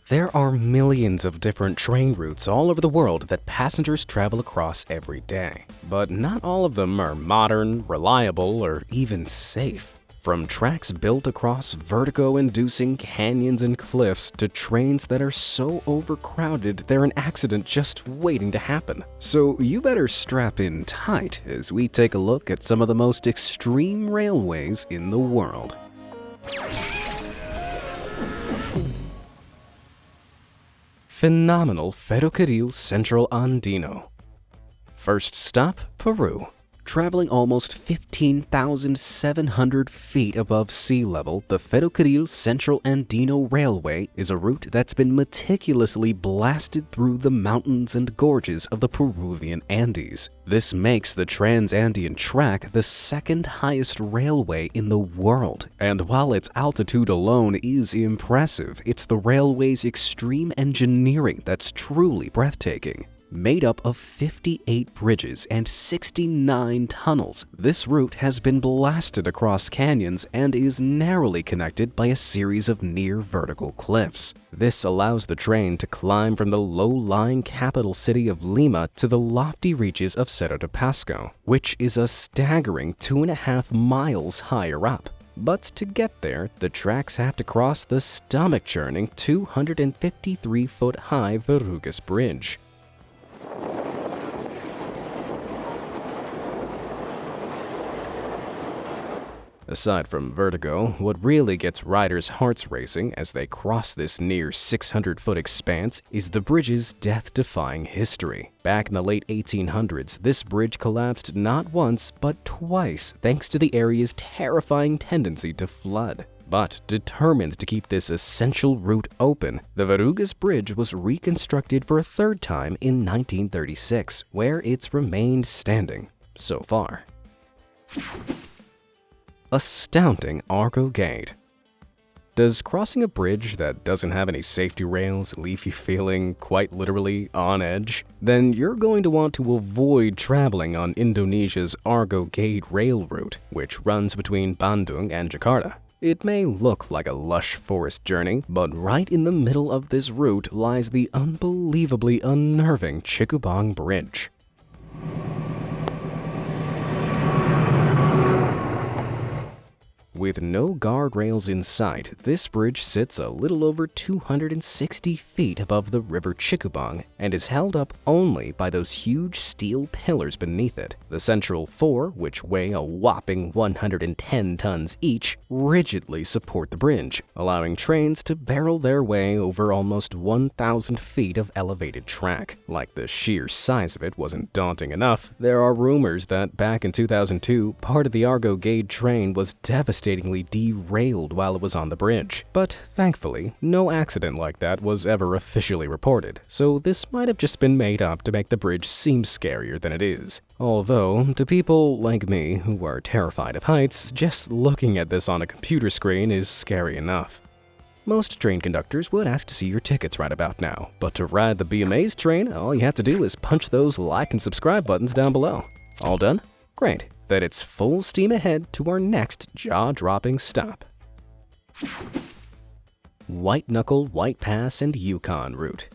There are millions of different train routes all over the world that passengers travel across every day, but not all of them are modern, reliable, or even safe. From tracks built across vertigo-inducing canyons and cliffs to trains that are so overcrowded they're an accident just waiting to happen. So you better strap in tight as we take a look at some of the most extreme railways in the world. Phenomenal Ferrocarril Central Andino. First stop, Peru. Traveling almost 15,700 feet above sea level, the Ferrocarril Central Andino Railway is a route that's been meticulously blasted through the mountains and gorges of the Peruvian Andes. This makes the Trans-Andean Track the second highest railway in the world, and while its altitude alone is impressive, it's the railway's extreme engineering that's truly breathtaking. Made up of 58 bridges and 69 tunnels, this route has been blasted across canyons and is narrowly connected by a series of near-vertical cliffs. This allows the train to climb from the low-lying capital city of Lima to the lofty reaches of Cerro de Pasco, which is a staggering 2.5 miles higher up. But to get there, the tracks have to cross the stomach-churning 253-foot-high Verrugas Bridge. Aside from vertigo, what really gets riders' hearts racing as they cross this near 600-foot expanse is the bridge's death-defying history. Back in the late 1800s, this bridge collapsed not once but twice thanks to the area's terrifying tendency to flood. But determined to keep this essential route open, the Verrugas Bridge was reconstructed for a third time in 1936, where it's remained standing so far. Astounding Argo Gate. Does crossing a bridge that doesn't have any safety rails leave you feeling quite literally on edge? Then you're going to want to avoid traveling on Indonesia's Argo Gate rail route, which runs between Bandung and Jakarta. It may look like a lush forest journey, but right in the middle of this route lies the unbelievably unnerving Chikubong Bridge. With no guardrails in sight, this bridge sits a little over 260 feet above the river Chikubong and is held up only by those huge steel pillars beneath it. The central four, which weigh a whopping 110 tons each, rigidly support the bridge, allowing trains to barrel their way over almost 1,000 feet of elevated track. Like the sheer size of it wasn't daunting enough, there are rumors that back in 2002, part of the Argo Gate train was devastatingly derailed while it was on the bridge. But thankfully, no accident like that was ever officially reported, so this might have just been made up to make the bridge seem scarier than it is. Although, to people like me who are terrified of heights, just looking at this on a computer screen is scary enough. Most train conductors would ask to see your tickets right about now, but to ride the BMA's train, all you have to do is punch those like and subscribe buttons down below. All done? Great. Then it's full steam ahead to our next jaw-dropping stop. White Knuckle, White Pass, and Yukon route.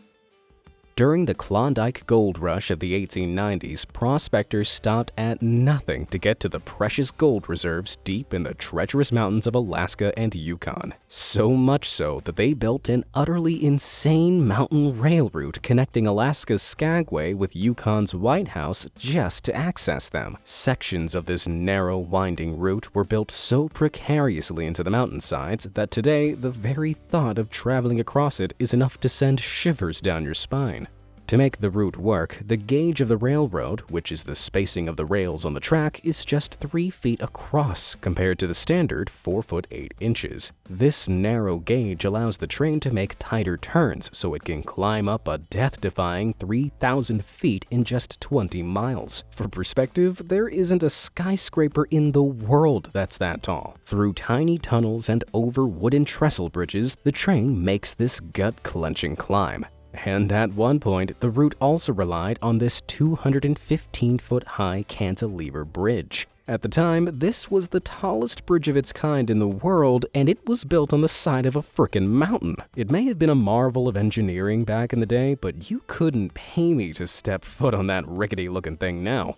During the Klondike Gold Rush of the 1890s, prospectors stopped at nothing to get to the precious gold reserves deep in the treacherous mountains of Alaska and Yukon. So much so that they built an utterly insane mountain rail route connecting Alaska's Skagway with Yukon's White House just to access them. Sections of this narrow, winding route were built so precariously into the mountainsides that today the very thought of traveling across it is enough to send shivers down your spine. To make the route work, the gauge of the railroad, which is the spacing of the rails on the track, is just 3 feet across compared to the standard 4 foot 8 inches. This narrow gauge allows the train to make tighter turns so it can climb up a death-defying 3,000 feet in just 20 miles. For perspective, there isn't a skyscraper in the world that's that tall. Through tiny tunnels and over wooden trestle bridges, the train makes this gut-clenching climb. And at one point, the route also relied on this 215-foot-high cantilever bridge. At the time, this was the tallest bridge of its kind in the world, and it was built on the side of a frickin' mountain. It may have been a marvel of engineering back in the day, but you couldn't pay me to step foot on that rickety-looking thing now.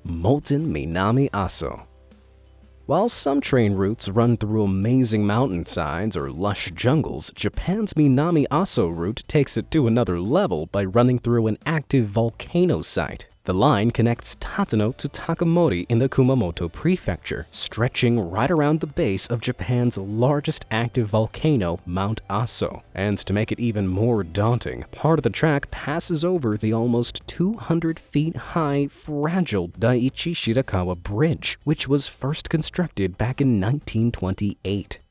Molten Minami Aso. While some train routes run through amazing mountainsides or lush jungles, Japan's Minami Aso route takes it to another level by running through an active volcano site. The line connects Tateno to Takamori in the Kumamoto prefecture, stretching right around the base of Japan's largest active volcano, Mount Aso. And to make it even more daunting, part of the track passes over the almost 200 feet high, fragile Daiichi Shirakawa Bridge, which was first constructed back in 1928.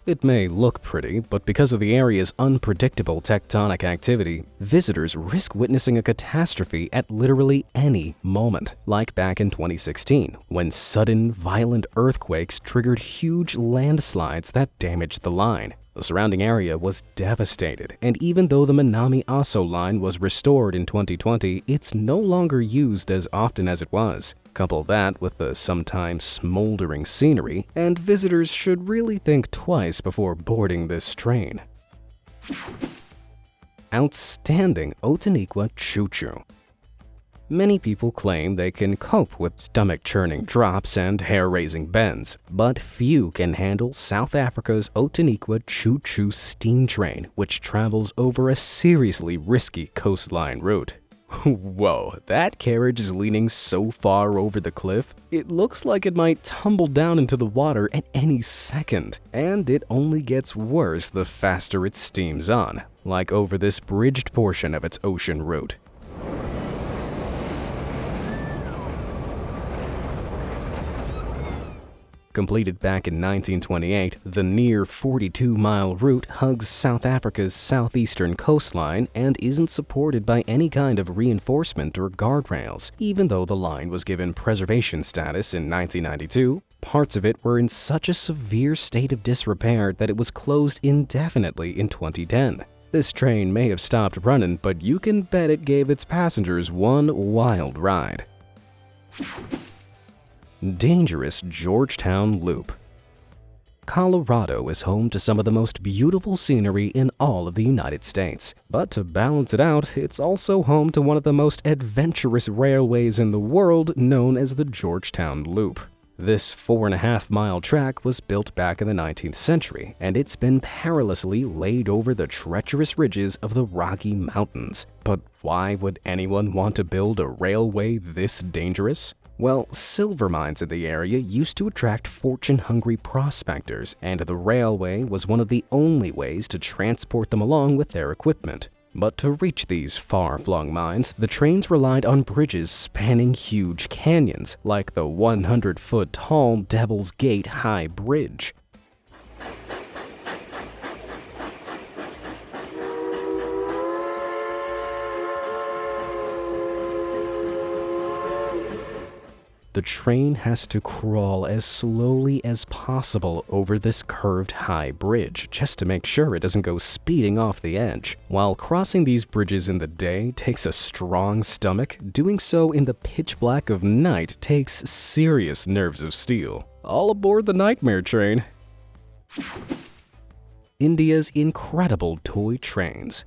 It may look pretty, but because of the area's unpredictable tectonic activity, visitors risk witnessing a catastrophe at literally any moment, like back in 2016, when sudden, violent earthquakes triggered huge landslides that damaged the line. The surrounding area was devastated, and even though the Minami Aso line was restored in 2020, it's no longer used as often as it was. Couple that with the sometimes smoldering scenery, and visitors should really think twice before boarding this train. Outstanding Otaniqua Choo-Choo. Many people claim they can cope with stomach-churning drops and hair-raising bends, but few can handle South Africa's Otaniqua Choo-Choo steam train, which travels over a seriously risky coastline route. Whoa, that carriage is leaning so far over the cliff, it looks like it might tumble down into the water at any second. And it only gets worse the faster it steams on, like over this bridged portion of its ocean route. Completed back in 1928, the near 42-mile route hugs South Africa's southeastern coastline and isn't supported by any kind of reinforcement or guardrails. Even though the line was given preservation status in 1992, parts of it were in such a severe state of disrepair that it was closed indefinitely in 2010. This train may have stopped running, but you can bet it gave its passengers one wild ride. Dangerous Georgetown Loop. Colorado is home to some of the most beautiful scenery in all of the United States. But to balance it out, it's also home to one of the most adventurous railways in the world, known as the Georgetown Loop. This 4.5-mile track was built back in the 19th century, and it's been perilously laid over the treacherous ridges of the Rocky Mountains. But why would anyone want to build a railway this dangerous? Well, silver mines in the area used to attract fortune-hungry prospectors, and the railway was one of the only ways to transport them along with their equipment. But to reach these far-flung mines, the trains relied on bridges spanning huge canyons, like the 100-foot-tall Devil's Gate High Bridge. The train has to crawl as slowly as possible over this curved high bridge just to make sure it doesn't go speeding off the edge. While crossing these bridges in the day takes a strong stomach, doing so in the pitch black of night takes serious nerves of steel. All aboard the nightmare train. India's incredible toy trains.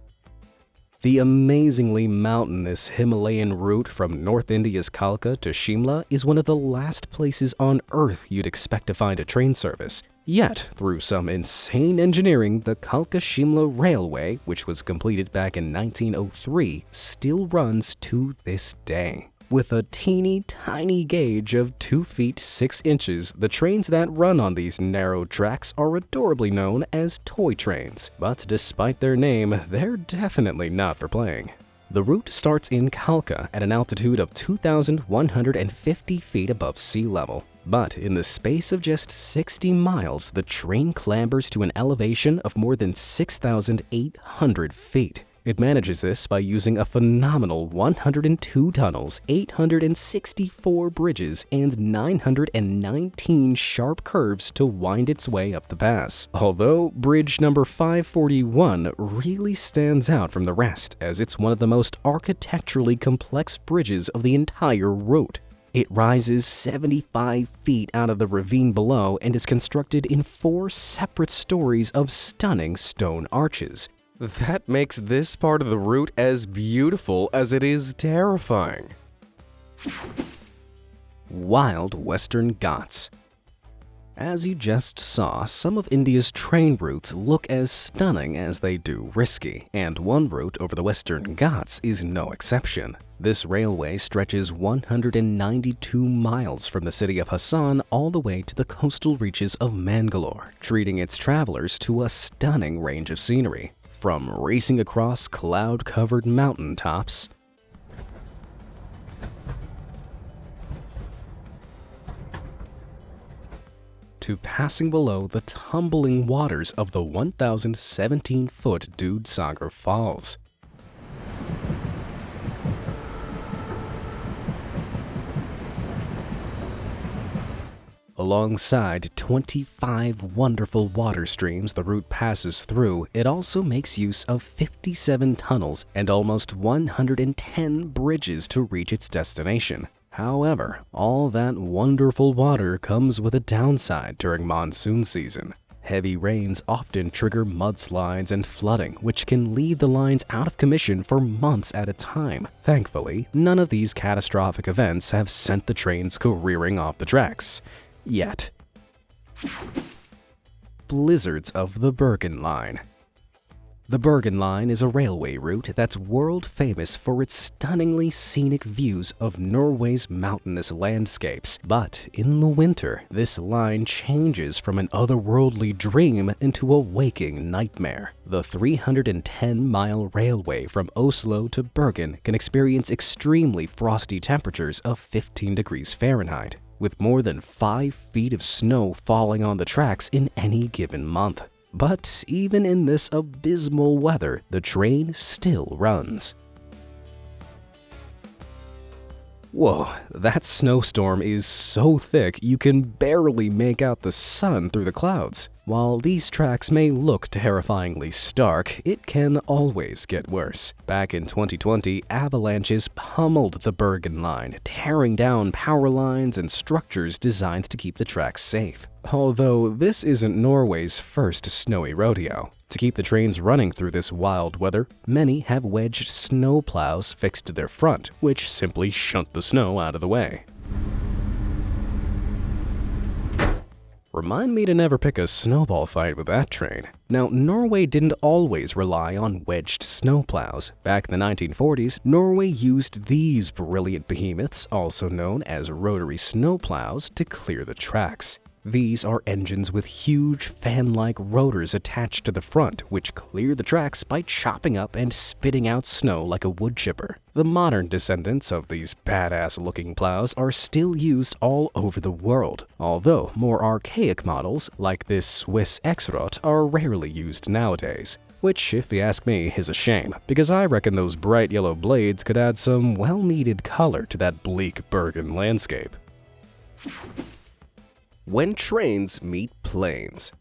The amazingly mountainous Himalayan route from North India's Kalka to Shimla is one of the last places on Earth you'd expect to find a train service. Yet, through some insane engineering, the Kalka-Shimla Railway, which was completed back in 1903, still runs to this day. With a teeny tiny gauge of 2 feet 6 inches, the trains that run on these narrow tracks are adorably known as toy trains. But despite their name, they're definitely not for playing. The route starts in Kalka at an altitude of 2,150 feet above sea level. But in the space of just 60 miles, the train clambers to an elevation of more than 6,800 feet. It manages this by using a phenomenal 102 tunnels, 864 bridges, and 919 sharp curves to wind its way up the pass. Although bridge number 541 really stands out from the rest, as it's one of the most architecturally complex bridges of the entire route. It rises 75 feet out of the ravine below and is constructed in 4 separate stories of stunning stone arches. That makes this part of the route as beautiful as it is terrifying. Wild Western Ghats. As you just saw, some of India's train routes look as stunning as they do risky, and one route over the Western Ghats is no exception. This railway stretches 192 miles from the city of Hassan all the way to the coastal reaches of Mangalore, treating its travelers to a stunning range of scenery, from racing across cloud-covered mountaintops to passing below the tumbling waters of the 1,017-foot Dudhsagar Falls. Alongside 25 wonderful water streams the route passes through, it also makes use of 57 tunnels and almost 110 bridges to reach its destination. However, all that wonderful water comes with a downside during monsoon season. Heavy rains often trigger mudslides and flooding, which can leave the lines out of commission for months at a time. Thankfully, none of these catastrophic events have sent the trains careering off the tracks. Yet. Blizzards of the Bergen Line. The Bergen Line is a railway route that's world famous for its stunningly scenic views of Norway's mountainous landscapes. But in the winter, this line changes from an otherworldly dream into a waking nightmare. The 310-mile railway from Oslo to Bergen can experience extremely frosty temperatures of 15 degrees Fahrenheit, with more than 5 feet of snow falling on the tracks in any given month. But even in this abysmal weather, the train still runs. Whoa, that snowstorm is so thick you can barely make out the sun through the clouds. While these tracks may look terrifyingly stark, it can always get worse. Back in 2020, avalanches pummeled the Bergen Line, tearing down power lines and structures designed to keep the tracks safe. Although this isn't Norway's first snowy rodeo. To keep the trains running through this wild weather, many have wedged snow plows fixed to their front, which simply shunt the snow out of the way. Remind me to never pick a snowball fight with that train. Now, Norway didn't always rely on wedged snowplows. Back in the 1940s, Norway used these brilliant behemoths, also known as rotary snowplows, to clear the tracks. These are engines with huge fan-like rotors attached to the front, which clear the tracks by chopping up and spitting out snow like a wood chipper. The modern descendants of these badass-looking plows are still used all over the world, although more archaic models, like this Swiss X-Rot, are rarely used nowadays. Which, if you ask me, is a shame, because I reckon those bright yellow blades could add some well-needed color to that bleak Bergen landscape. When trains meet planes.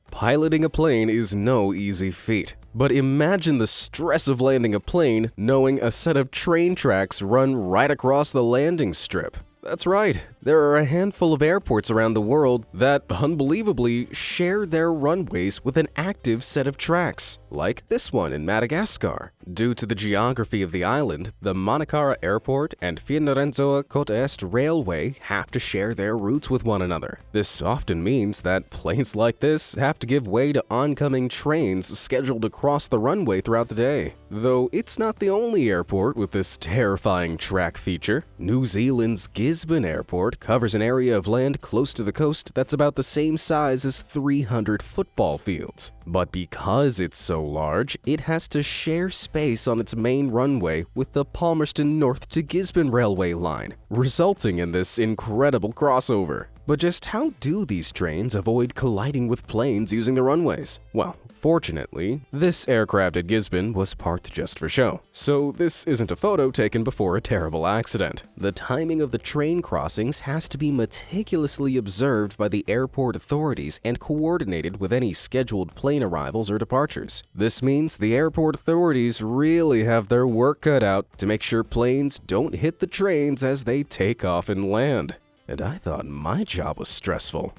Piloting a plane is no easy feat, but imagine the stress of landing a plane knowing a set of train tracks run right across the landing strip. That's right, there are a handful of airports around the world that unbelievably share their runways with an active set of tracks, like this one in Madagascar. Due to the geography of the island, the Manakara Airport and Fianarantsoa Côte Est Railway have to share their routes with one another. This often means that planes like this have to give way to oncoming trains scheduled to cross the runway throughout the day. Though it's not the only airport with this terrifying track feature. New Zealand's Gisborne Airport covers an area of land close to the coast that's about the same size as 300 football fields. But because it's so large, it has to share space on its main runway with the Palmerston North to Gisborne railway line, resulting in this incredible crossover. But just how do these trains avoid colliding with planes using the runways? Well, Fortunately, this aircraft at Gisborne was parked just for show, so this isn't a photo taken before a terrible accident. The timing of the train crossings has to be meticulously observed by the airport authorities and coordinated with any scheduled plane arrivals or departures. This means the airport authorities really have their work cut out to make sure planes don't hit the trains as they take off and land. And I thought my job was stressful.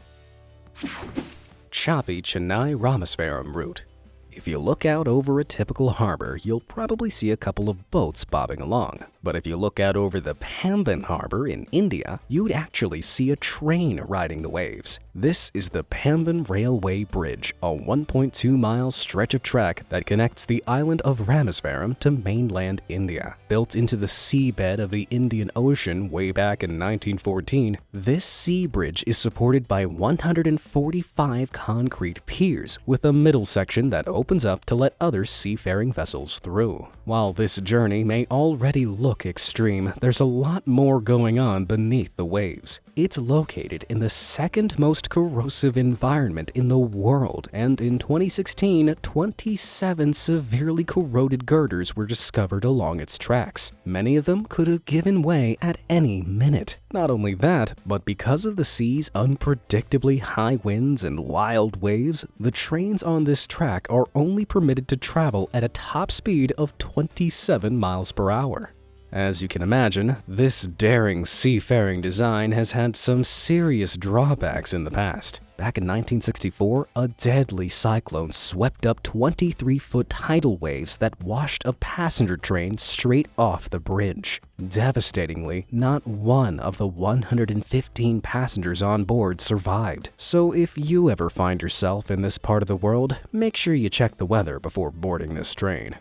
Choppy Chennai Ramasvaram route. If you look out over a typical harbor, you'll probably see a couple of boats bobbing along. But if you look out over the Panven harbor in India, you'd actually see a train riding the waves. This is the Panven Railway Bridge, a 1.2-mile stretch of track that connects the island of Ramasvaram to mainland India. Built into the seabed of the Indian Ocean way back in 1914, this sea bridge is supported by 145 concrete piers with a middle section that opens up to let other seafaring vessels through. While this journey may already look extreme, there's a lot more going on beneath the waves. It's located in the second most corrosive environment in the world, and in 2016, 27 severely corroded girders were discovered along its tracks. Many of them could have given way at any minute. Not only that, but because of the sea's unpredictably high winds and wild waves, the trains on this track are only permitted to travel at a top speed of 27 miles per hour. As you can imagine, this daring seafaring design has had some serious drawbacks in the past. Back in 1964, a deadly cyclone swept up 23-foot tidal waves that washed a passenger train straight off the bridge. Devastatingly, not one of the 115 passengers on board survived. So if you ever find yourself in this part of the world, make sure you check the weather before boarding this train.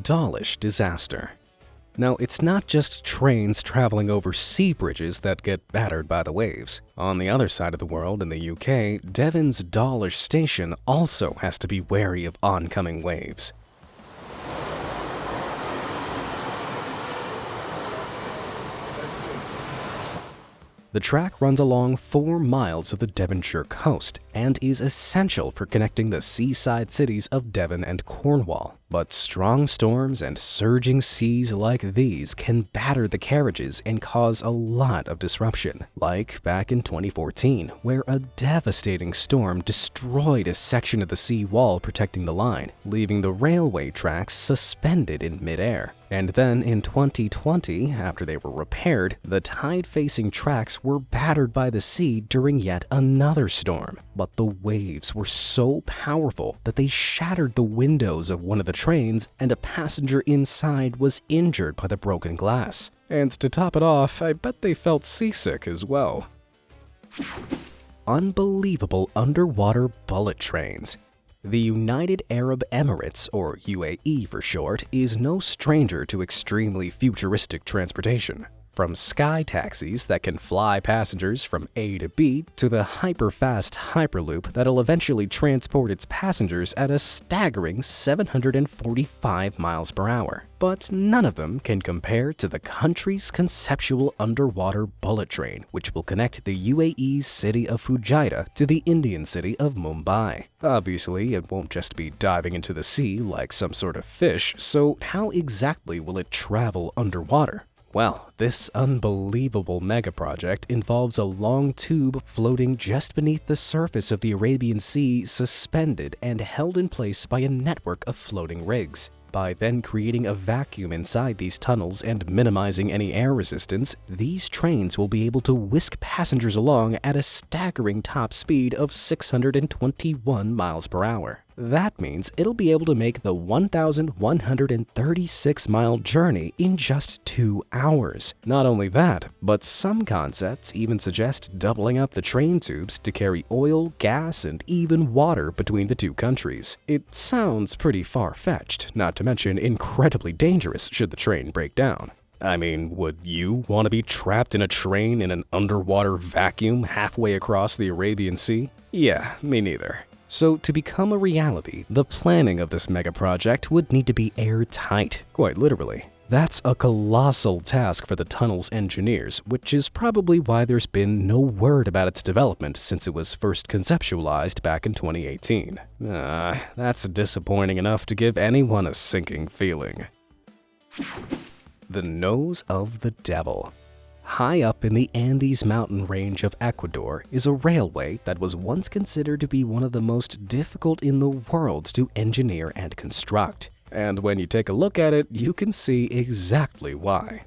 Dollish Disaster. Now, it's not just trains traveling over sea bridges that get battered by the waves. On the other side of the world, in the UK, Devon's Dollish station also has to be wary of oncoming waves. The track runs along 4 miles of the Devonshire coast and is essential for connecting the seaside cities of Devon and Cornwall. But strong storms and surging seas like these can batter the carriages and cause a lot of disruption, like back in 2014, where a devastating storm destroyed a section of the sea wall protecting the line, leaving the railway tracks suspended in midair. And then in 2020, after they were repaired, the tide-facing tracks were battered by the sea during yet another storm. But the waves were so powerful that they shattered the windows of one of the trains, and a passenger inside was injured by the broken glass. And to top it off, I bet they felt seasick as well. Unbelievable underwater bullet trains. The United Arab Emirates, or UAE for short, is no stranger to extremely futuristic transportation. From sky taxis that can fly passengers from A to B to the hyper-fast Hyperloop that'll eventually transport its passengers at a staggering 745 miles per hour. But none of them can compare to the country's conceptual underwater bullet train, which will connect the UAE's city of Fujairah to the Indian city of Mumbai. Obviously, it won't just be diving into the sea like some sort of fish, so how exactly will it travel underwater? Well, this unbelievable mega project involves a long tube floating just beneath the surface of the Arabian Sea, suspended and held in place by a network of floating rigs. By then creating a vacuum inside these tunnels and minimizing any air resistance, these trains will be able to whisk passengers along at a staggering top speed of 621 miles per hour. That means it'll be able to make the 1,136-mile journey in just 2 hours. Not only that, but some concepts even suggest doubling up the train tubes to carry oil, gas, and even water between the two countries. It sounds pretty far-fetched, not to mention incredibly dangerous should the train break down. I mean, would you want to be trapped in a train in an underwater vacuum halfway across the Arabian Sea? Yeah, me neither. So to become a reality, the planning of this mega project would need to be airtight, quite literally. That's a colossal task for the tunnel's engineers, which is probably why there's been no word about its development since it was first conceptualized back in 2018. That's disappointing enough to give anyone a sinking feeling. The Nose of the Devil. High up in the Andes mountain range of Ecuador is a railway that was once considered to be one of the most difficult in the world to engineer and construct. And when you take a look at it, you can see exactly why.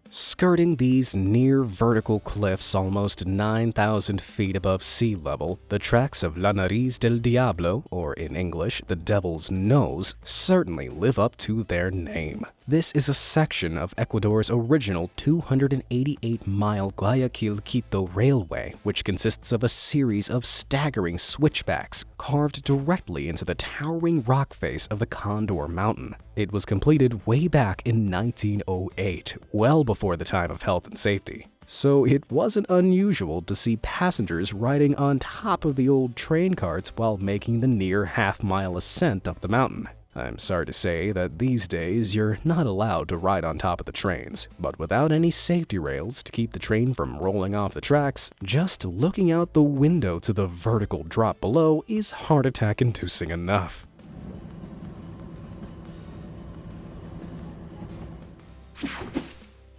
Skirting these near-vertical cliffs almost 9,000 feet above sea level, the tracks of La Nariz del Diablo, or in English, the Devil's Nose, certainly live up to their name. This is a section of Ecuador's original 288-mile Guayaquil-Quito railway, which consists of a series of staggering switchbacks carved directly into the towering rock face of the Condor Mountain. It was completed way back in 1908, well before the time of health and safety. So it wasn't unusual to see passengers riding on top of the old train carts while making the near half-mile ascent up the mountain. I'm sorry to say that these days you're not allowed to ride on top of the trains, but without any safety rails to keep the train from rolling off the tracks, just looking out the window to the vertical drop below is heart attack inducing enough.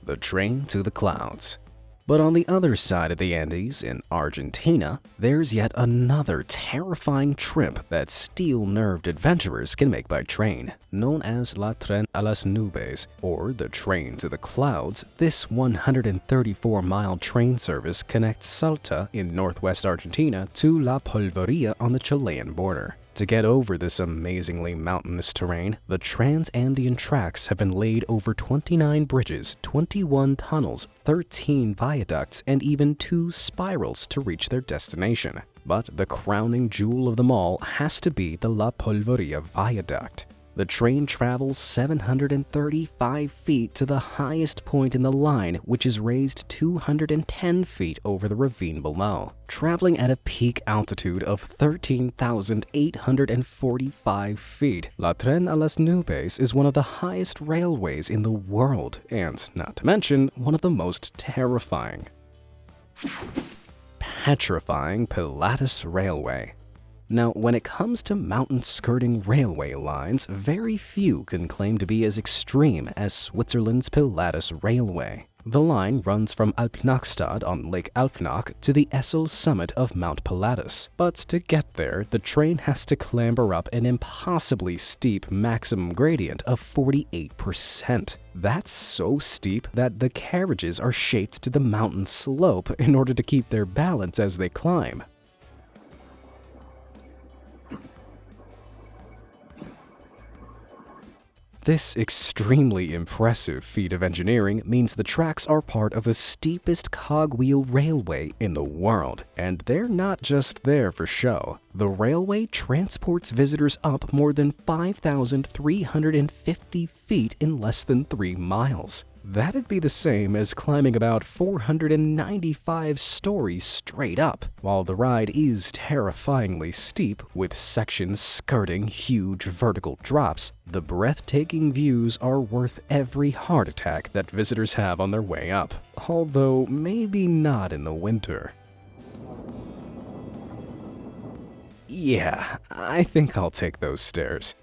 The Train to the Clouds. But on the other side of the Andes, in Argentina, there's yet another terrifying trip that steel-nerved adventurers can make by train. Known as La Tren a las Nubes, or the Train to the Clouds, this 134-mile train service connects Salta in northwest Argentina to La Polvoría on the Chilean border. To get over this amazingly mountainous terrain, the Trans-Andean tracks have been laid over 29 bridges, 21 tunnels, 13 viaducts, and even 2 spirals to reach their destination. But the crowning jewel of them all has to be the La Polvoría Viaduct. The train travels 735 feet to the highest point in the line, which is raised 210 feet over the ravine below. Traveling at a peak altitude of 13,845 feet, La Tren a las Nubes is one of the highest railways in the world, and not to mention, one of the most terrifying. Petrifying Pilatus Railway. Now, when it comes to mountain-skirting railway lines, very few can claim to be as extreme as Switzerland's Pilatus Railway. The line runs from Alpnachstad on Lake Alpnach to the Essel summit of Mount Pilatus. But to get there, the train has to clamber up an impossibly steep maximum gradient of 48%. That's so steep that the carriages are shaped to the mountain slope in order to keep their balance as they climb. This extremely impressive feat of engineering means the tracks are part of the steepest cogwheel railway in the world, and they're not just there for show. The railway transports visitors up more than 5,350 feet in less than 3 miles. That'd be the same as climbing about 495 stories straight up. While the ride is terrifyingly steep, with sections skirting huge vertical drops, the breathtaking views are worth every heart attack that visitors have on their way up, although maybe not in the winter. Yeah, I think I'll take those stairs.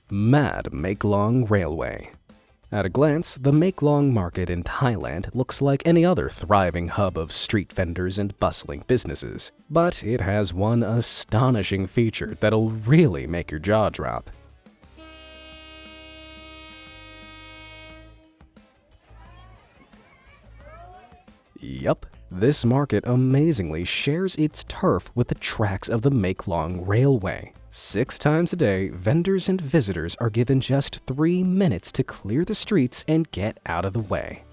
Mad Maeklong Railway. At a glance, the Maeklong market in Thailand looks like any other thriving hub of street vendors and bustling businesses. But it has one astonishing feature that'll really make your jaw drop. Yup, this market amazingly shares its turf with the tracks of the Maeklong Railway. 6 times a day, vendors and visitors are given just 3 minutes to clear the streets and get out of the way.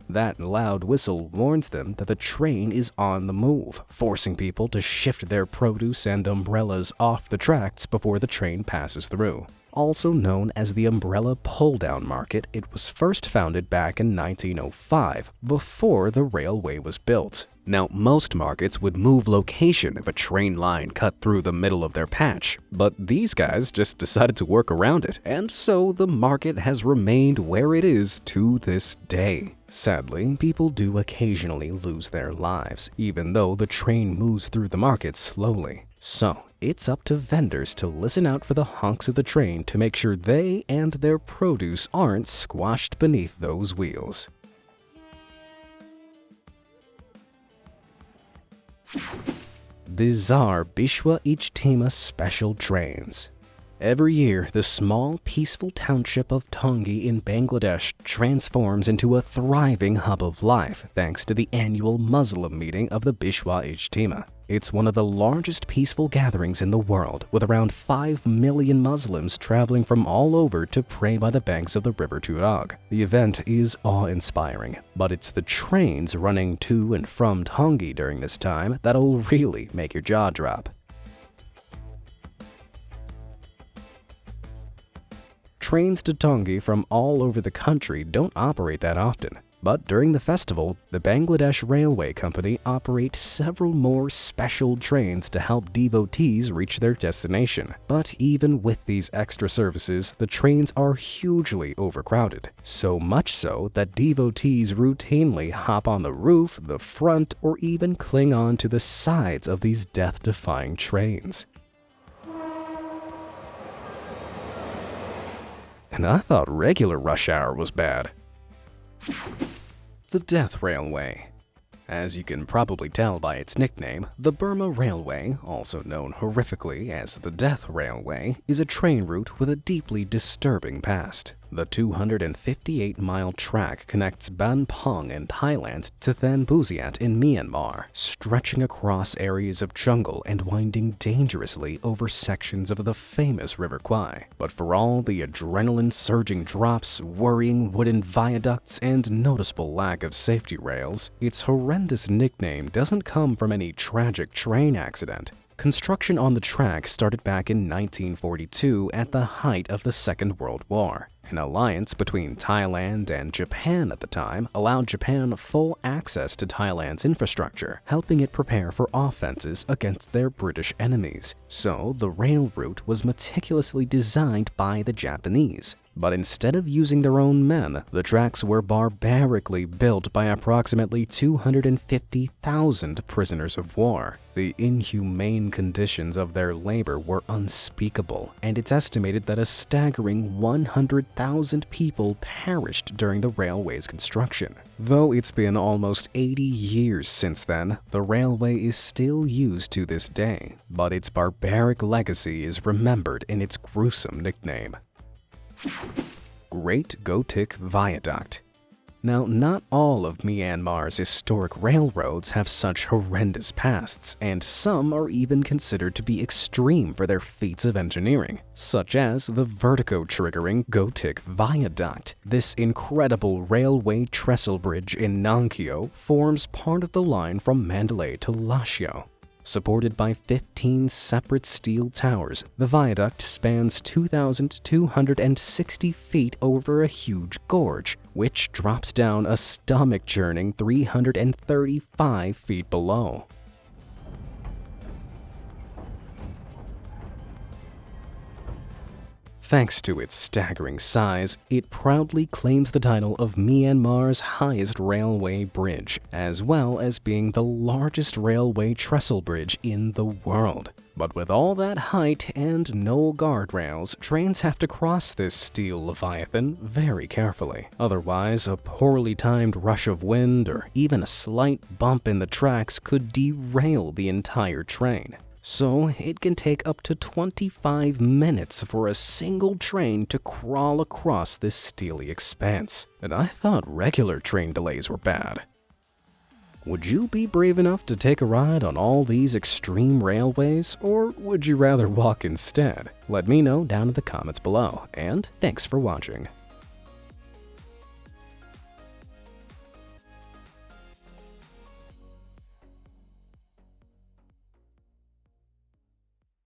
That loud whistle warns them that the train is on the move, forcing people to shift their produce and umbrellas off the tracks before the train passes through. Also known as the Umbrella Pull-Down Market, it was first founded back in 1905, before the railway was built. Now, most markets would move location if a train line cut through the middle of their patch, but these guys just decided to work around it, and so the market has remained where it is to this day. Sadly, people do occasionally lose their lives, even though the train moves through the market slowly. So, it's up to vendors to listen out for the honks of the train to make sure they and their produce aren't squashed beneath those wheels. Bizarre Bishwa Ijtima special trains. Every year, the small, peaceful township of Tongi in Bangladesh transforms into a thriving hub of life thanks to the annual Muslim meeting of the Bishwa Ijtima. It's one of the largest peaceful gatherings in the world, with around 5 million Muslims traveling from all over to pray by the banks of the river Turag. The event is awe-inspiring, but it's the trains running to and from Tongi during this time that'll really make your jaw drop. Trains to Tongi from all over the country don't operate that often, but during the festival, the Bangladesh Railway Company operates several more special trains to help devotees reach their destination. But even with these extra services, the trains are hugely overcrowded, so much so that devotees routinely hop on the roof, the front, or even cling on to the sides of these death-defying trains. And I thought regular rush hour was bad. The Death Railway. As you can probably tell by its nickname, the Burma Railway, also known horrifically as the Death Railway, is a train route with a deeply disturbing past. The 258-mile track connects Ban Pong in Thailand to Thanbusiat in Myanmar, stretching across areas of jungle and winding dangerously over sections of the famous River Kwai. But for all the adrenaline-surging drops, worrying wooden viaducts, and noticeable lack of safety rails, its horrendous nickname doesn't come from any tragic train accident. Construction on the track started back in 1942 at the height of the Second World War. An alliance between Thailand and Japan at the time allowed Japan full access to Thailand's infrastructure, helping it prepare for offenses against their British enemies. So, the rail route was meticulously designed by the Japanese. But instead of using their own men, the tracks were barbarically built by approximately 250,000 prisoners of war. The inhumane conditions of their labor were unspeakable, and it's estimated that a staggering 100,000 people perished during the railway's construction. Though it's been almost 80 years since then, the railway is still used to this day, but its barbaric legacy is remembered in its gruesome nickname. Great Gotik Viaduct. Now, not all of Myanmar's historic railroads have such horrendous pasts, and some are even considered to be extreme for their feats of engineering, such as the vertigo-triggering Gotik Viaduct. This incredible railway trestle bridge in Nankyo forms part of the line from Mandalay to Lashio. Supported by 15 separate steel towers, the viaduct spans 2,260 feet over a huge gorge, which drops down a stomach-churning 335 feet below. Thanks to its staggering size, it proudly claims the title of Myanmar's highest railway bridge, as well as being the largest railway trestle bridge in the world. But with all that height and no guardrails, trains have to cross this steel leviathan very carefully. Otherwise, a poorly timed rush of wind or even a slight bump in the tracks could derail the entire train. So, it can take up to 25 minutes for a single train to crawl across this steely expanse. And I thought regular train delays were bad. Would you be brave enough to take a ride on all these extreme railways, or would you rather walk instead? Let me know down in the comments below, and thanks for watching.